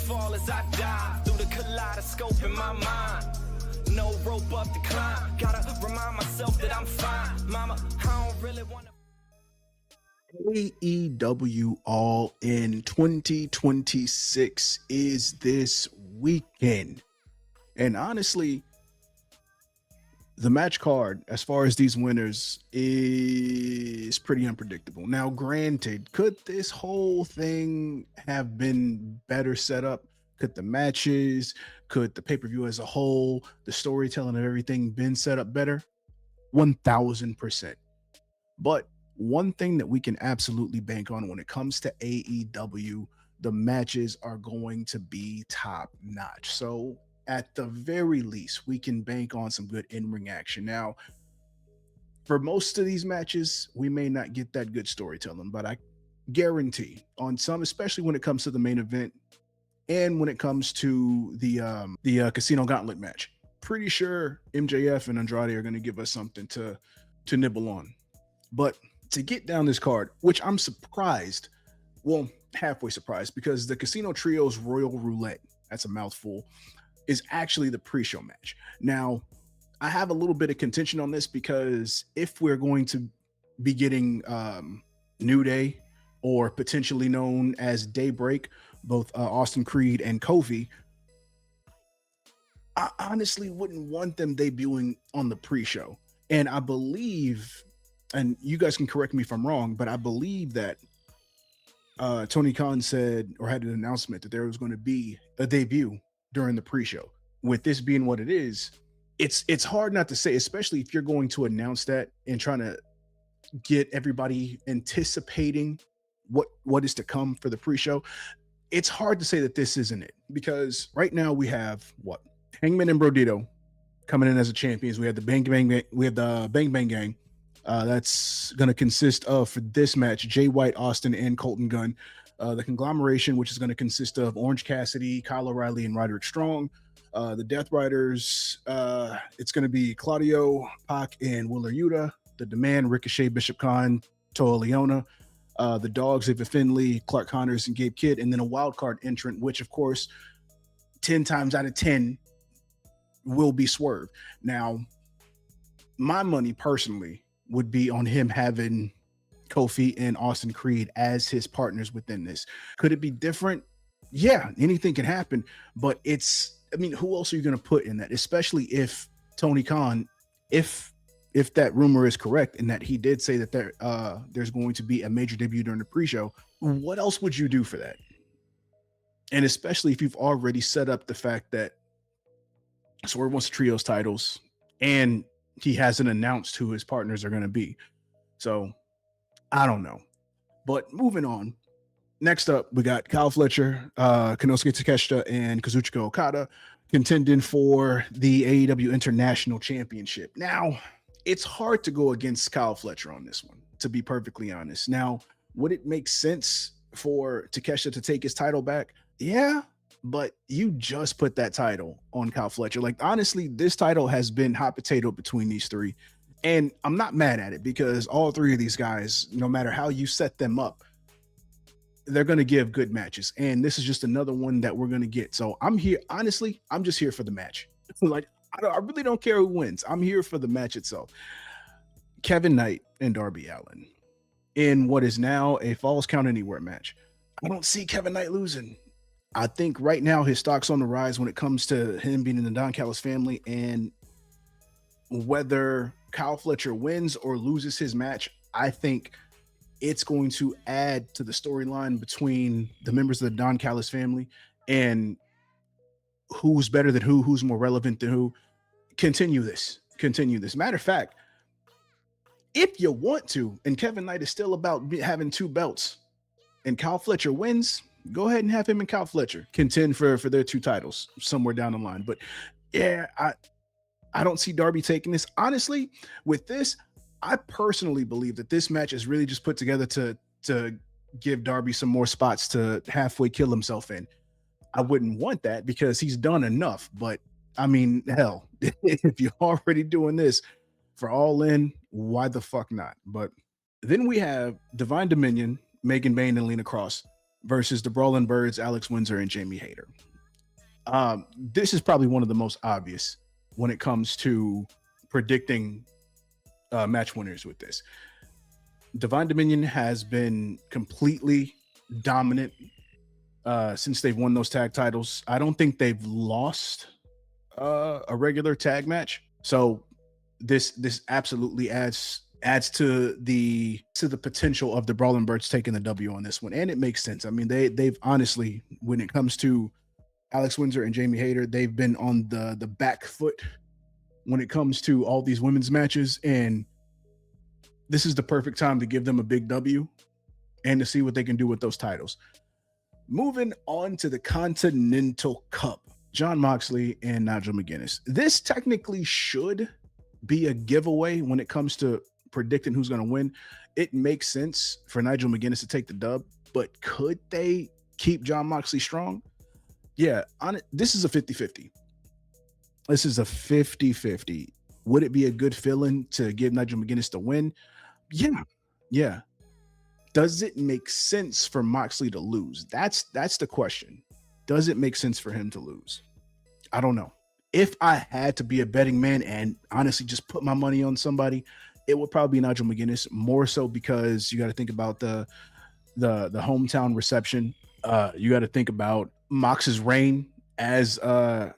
fall as I die through the kaleidoscope in my mind. No rope up to climb. Gotta remind myself that I'm fine. Mama, I don't really wanna. AEW All In 2026 is this weekend. And honestly, the match card, as far as these winners, is pretty unpredictable. Now, granted, could this whole thing have been better set up? Could the matches, could the pay-per-view as a whole, the storytelling of everything been set up better? 1000%. But one thing that we can absolutely bank on when it comes to AEW, the matches are going to be top notch. So at the very least, we can bank on some good in-ring action. Now, for most of these matches, we may not get that good storytelling, but I guarantee on some, especially when it comes to the main event and when it comes to the Casino Gauntlet match, pretty sure MJF and Andrade are going to give us something to nibble on. But to get down this card, which I'm surprised, well, halfway surprised, because the Casino Trios Royal Roulette, that's a mouthful, is actually the pre-show match. Now, I have a little bit of contention on this because if we're going to be getting New Day, or potentially known as Daybreak, both Austin Creed and Kofi, I honestly wouldn't want them debuting on the pre-show. And I believe, and you guys can correct me if I'm wrong, but I believe that Tony Khan said, or had an announcement, that there was going to be a debut during the pre-show. With this being what it is, it's hard not to say, especially if you're going to announce that and trying to get everybody anticipating what is to come for the pre-show. It's hard to say that this isn't it, because right now we have Hangman and Brodito coming in as the champions. We have the Bang Bang Gang. That's going to consist of, for this match, Jay White, Austin, and Colton Gunn. The Conglomeration, which is going to consist of Orange Cassidy, Kyle O'Reilly, and Roderick Strong. The Death Riders, it's going to be Claudio, Pac, and Willer Yuta. The Demand, Ricochet, Bishop Khan, Toa Leona. The Dogs, Xavier Finley, Clark Connors, and Gabe Kidd. And then a wild card entrant, which, of course, 10 times out of 10 will be Swerve. Now, my money personally would be on him having Kofi and Austin Creed as his partners within this. Could it be different? Yeah, anything can happen, but who else are you going to put in that? Especially if Tony Khan, if that rumor is correct and that he did say that there's going to be a major debut during the pre-show, what else would you do for that? And especially if you've already set up the fact that Swerve wants the trios titles and he hasn't announced who his partners are going to be. So I don't know. But moving on. Next up, we got Kyle Fletcher, Konosuke Takeshita, and Kazuchika Okada contending for the AEW International Championship. Now, it's hard to go against Kyle Fletcher on this one, to be perfectly honest. Now, would it make sense for Takeshita to take his title back? Yeah, but you just put that title on Kyle Fletcher. Like, honestly, this title has been hot potato between these three. And I'm not mad at it, because all three of these guys, no matter how you set them up, they're going to give good matches. And this is just another one that we're going to get. So I'm here. Honestly, I'm just here for the match. Like, I really don't care who wins. I'm here for the match itself. Kevin Knight and Darby Allin in what is now a Falls Count Anywhere match. I don't see Kevin Knight losing. I think right now his stock's on the rise when it comes to him being in the Don Callis family, and whether Kyle Fletcher wins or loses his match, I think it's going to add to the storyline between the members of the Don Callis family and who's better than who's more relevant than who. Continue this. Matter of fact, if you want to, and Kevin Knight is still about having two belts, and Kyle Fletcher wins, go ahead and have him and Kyle Fletcher contend for their two titles somewhere down the line. But yeah, I don't see Darby taking this. Honestly, with this, I personally believe that this match is really just put together to give Darby some more spots to halfway kill himself in. I wouldn't want that because he's done enough, but I mean, hell, if you're already doing this for All In, why the fuck not? But then we have Divine Dominion, Megan Bayne and Lena Cross versus the Brawling Birds, Alex Windsor and Jamie Hayter. This is probably one of the most obvious when it comes to predicting match winners with this. Divine Dominion has been completely dominant since they've won those tag titles. I don't think they've lost a regular tag match. So this absolutely adds to the potential of the Brawling Birds taking the W on this one, and it makes sense. I mean, they've honestly, when it comes to Alex Windsor and Jamie Hayter, they've been on the back foot when it comes to all these women's matches, and this is the perfect time to give them a big W and to see what they can do with those titles. Moving on to the Continental Cup, Jon Moxley and Nigel McGuinness. This technically should be a giveaway when it comes to predicting who's going to win. It makes sense for Nigel McGuinness to take the dub, but could they keep Jon Moxley strong? Yeah, this is a 50-50. This is a 50-50. Would it be a good feeling to give Nigel McGuinness the win? Yeah. Does it make sense for Moxley to lose? That's the question. Does it make sense for him to lose? I don't know. If I had to be a betting man and honestly just put my money on somebody, it would probably be Nigel McGuinness, more so because you got to think about the hometown reception. You got to think about Mox's reign as the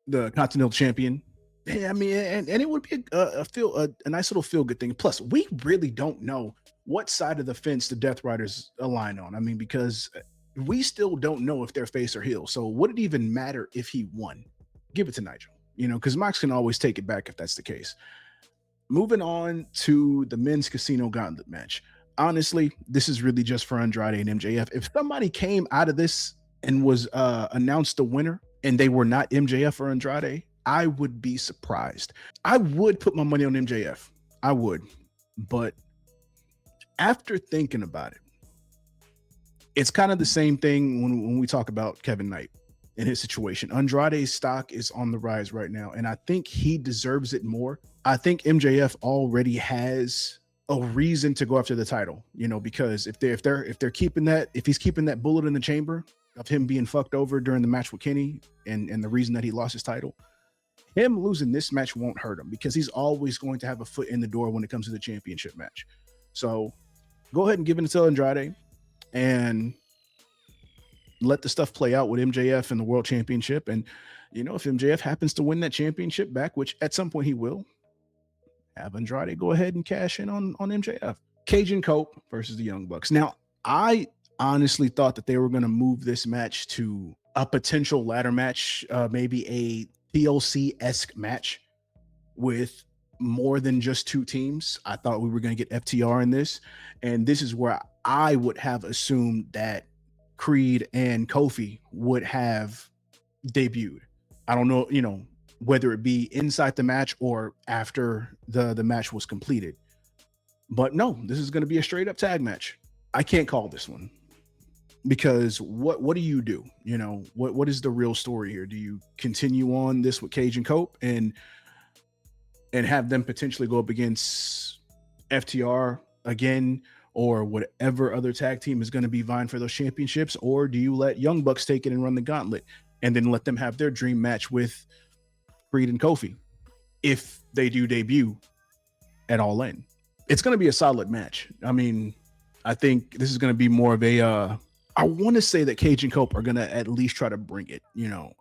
Continental Champion. Yeah, I mean, and it would be a nice little feel good thing. Plus, we really don't know what side of the fence the Death Riders align on. I mean, because we still don't know if they're face or heel. So would it even matter if he won? Give it to Nigel, because Mox can always take it back if that's the case. Moving on to the men's Casino Gauntlet match. Honestly, this is really just for Andrade and MJF. If somebody came out of this and was announced the winner and they were not MJF or Andrade, I would be surprised. I would put my money on MJF. I would. But after thinking about it, it's kind of the same thing when we talk about Kevin Knight and his situation. Andrade's stock is on the rise right now, and I think he deserves it more. I think MJF already has a reason to go after the title, because if they're keeping that, if he's keeping that bullet in the chamber of him being fucked over during the match with Kenny and the reason that he lost his title, him losing this match won't hurt him because he's always going to have a foot in the door when it comes to the championship match. So go ahead and give it to Andrade and let the stuff play out with MJF and the world championship. And, if MJF happens to win that championship back, which at some point he will, have Andrade go ahead and cash in on MJF. Cage and Cope versus the Young Bucks. Now, I honestly thought that they were going to move this match to a potential ladder match, maybe a TLC-esque match with more than just two teams. I thought we were going to get FTR in this, and this is where I would have assumed that Creed and Kofi would have debuted. I don't know, whether it be inside the match or after the match was completed. But no, this is going to be a straight up tag match. I can't call this one because what do you do? What is the real story here? Do you continue on this with Cage and Cope and have them potentially go up against FTR again, or whatever other tag team is going to be vying for those championships? Or do you let Young Bucks take it and run the gauntlet and then let them have their dream match with Creed and Kofi if they do debut at All In? It's going to be a solid match. I mean, I think this is going to be more of a I want to say that Cage and Cope are going to at least try to bring it.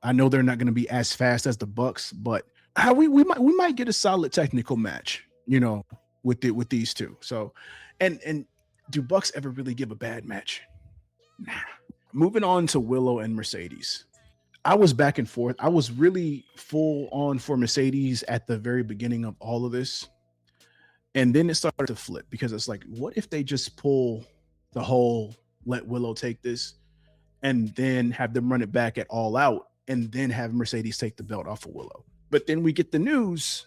I know they're not going to be as fast as the Bucks, but we might get a solid technical match, with these two. So, and do Bucks ever really give a bad match? Nah. Moving on to Willow and Mercedes. I was back and forth. I was really full on for Mercedes at the very beginning of all of this. And then it started to flip because it's like, what if they just pull the whole let Willow take this and then have them run it back at All Out and then have Mercedes take the belt off of Willow? But then we get the news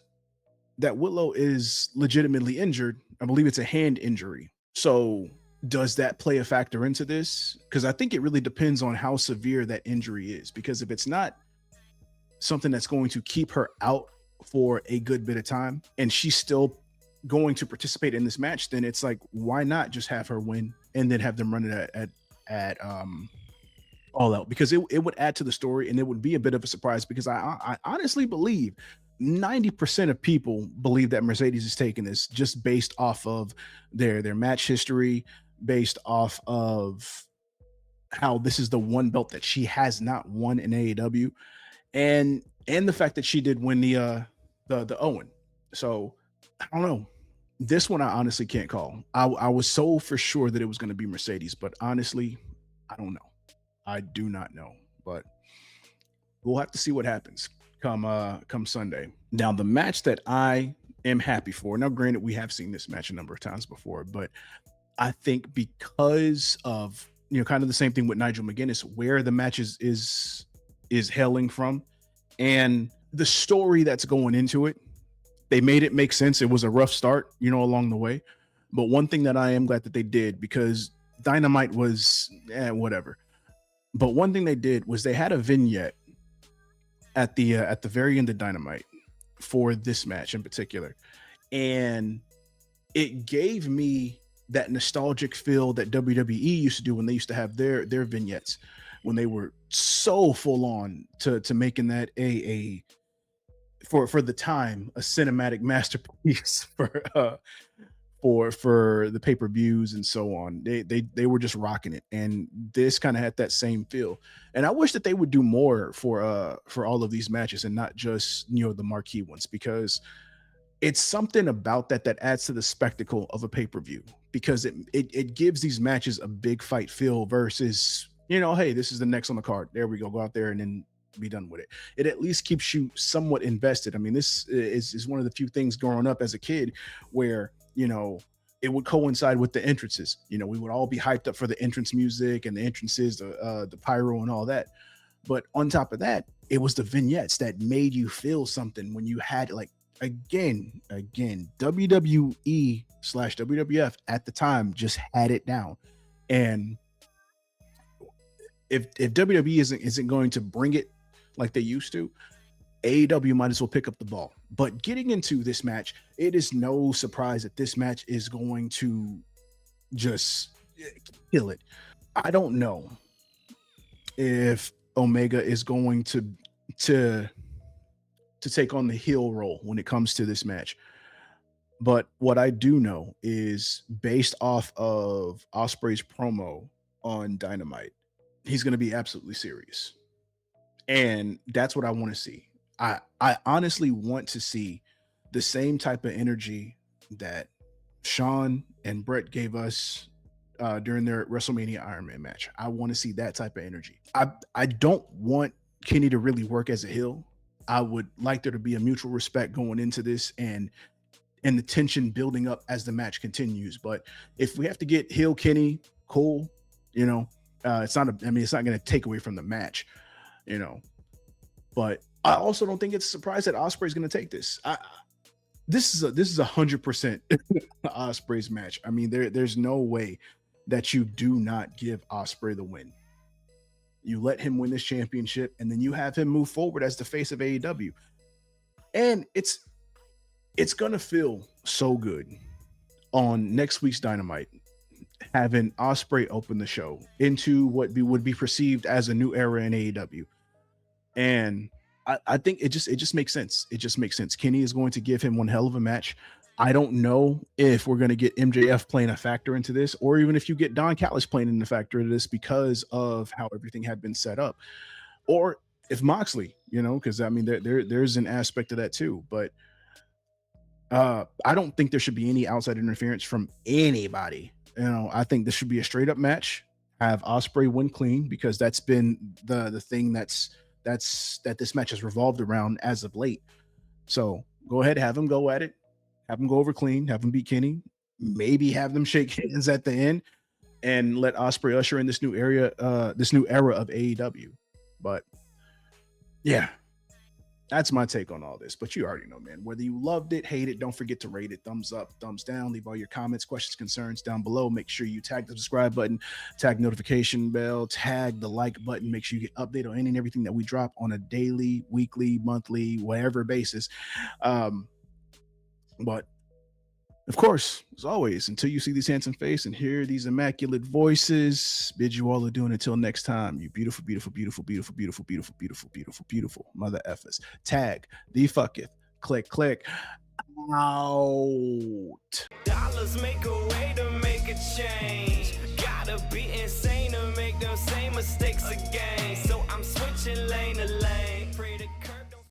that Willow is legitimately injured. I believe it's a hand injury. So does that play a factor into this? Because I think it really depends on how severe that injury is. Because if it's not something that's going to keep her out for a good bit of time and she's still going to participate in this match, then it's like, why not just have her win and then have them run it at All Out, because it would add to the story and it would be a bit of a surprise, because I honestly believe 90% of people believe that Mercedes is taking this just based off of their match history, based off of how this is the one belt that she has not won in AEW, and the fact that she did win the Owen. So I don't know. This one I honestly can't call. I was so for sure that it was going to be Mercedes, but honestly, I don't know. I do not know, but we'll have to see what happens come Sunday. Now, the match that I am happy for. Now, granted, we have seen this match a number of times before, but I think because of, kind of the same thing with Nigel McGuinness, where the match is hailing from and the story that's going into it, they made it make sense. It was a rough start, along the way. But one thing that I am glad that they did, because Dynamite was whatever. But one thing they did was they had a vignette at the very end of Dynamite for this match in particular, and it gave me that nostalgic feel that WWE used to do when they used to have their vignettes, when they were so full on to making that a for the time a cinematic masterpiece for the pay-per-views and so on. They were just rocking it, and this kind of had that same feel. And I wish that they would do more for all of these matches and not just the marquee ones, because it's something about that adds to the spectacle of a pay-per-view, because it gives these matches a big fight feel versus hey, this is the next on the card, there we go out there and then be done with it. It at least keeps you somewhat invested. I mean, this is one of the few things growing up as a kid where it would coincide with the entrances. We would all be hyped up for the entrance music and the entrances, the pyro and all that. But on top of that, it was the vignettes that made you feel something when you had, like, again, WWE/WWF at the time just had it down. And if WWE isn't going to bring it like they used to, AEW might as well pick up the ball. But getting into this match, it is no surprise that this match is going to just kill it. I don't know if Omega is going to take on the heel role when it comes to this match. But what I do know is, based off of Ospreay's promo on Dynamite, he's going to be absolutely serious. And that's what I want to see. I honestly want to see the same type of energy that Shawn and Brett gave us during their WrestleMania Iron Man match. I want to see that type of energy. I don't want Kenny to really work as a heel. I would like there to be a mutual respect going into this, and the tension building up as the match continues. But if we have to get heel Kenny, cool. It's not going to take away from the match, but I also don't think it's a surprise that Ospreay is going to take this. This is 100% Ospreay's match. I mean, there's no way that you do not give Ospreay the win. You let him win this championship, and then you have him move forward as the face of AEW. And it's going to feel so good on next week's Dynamite, having Ospreay open the show into what would be perceived as a new era in AEW. And I think it just makes sense. It just makes sense. Kenny is going to give him one hell of a match. I don't know if we're going to get MJF playing a factor into this, or even if you get Don Callis playing in the factor into this because of how everything had been set up, or if Moxley, because I mean, there's an aspect of that too. But I don't think there should be any outside interference from anybody. I think this should be a straight up match. Have Ospreay win clean, because that's been the thing that this match has revolved around as of late. So go ahead, have him go at it, have him go over clean, have him beat Kenny, maybe have them shake hands at the end, and let Ospreay usher in this new era of AEW. But yeah, that's my take on all this. But you already know, man, whether you loved it, hate it, don't forget to rate it. Thumbs up, thumbs down. Leave all your comments, questions, concerns down below. Make sure you tag the subscribe button, tag notification bell, tag the like button. Make sure you get updated on any and everything that we drop on a daily, weekly, monthly, whatever basis. But Of course, as always, until you see this handsome face and hear these immaculate voices, bid you all adieu until next time. You beautiful, beautiful, beautiful, beautiful, beautiful, beautiful, beautiful, beautiful, beautiful mother effers. Tag the fucketh. Click, click. Out. Dollars make a way to make a change. Gotta be insane to make them same mistakes again. So I'm switching lane to lane.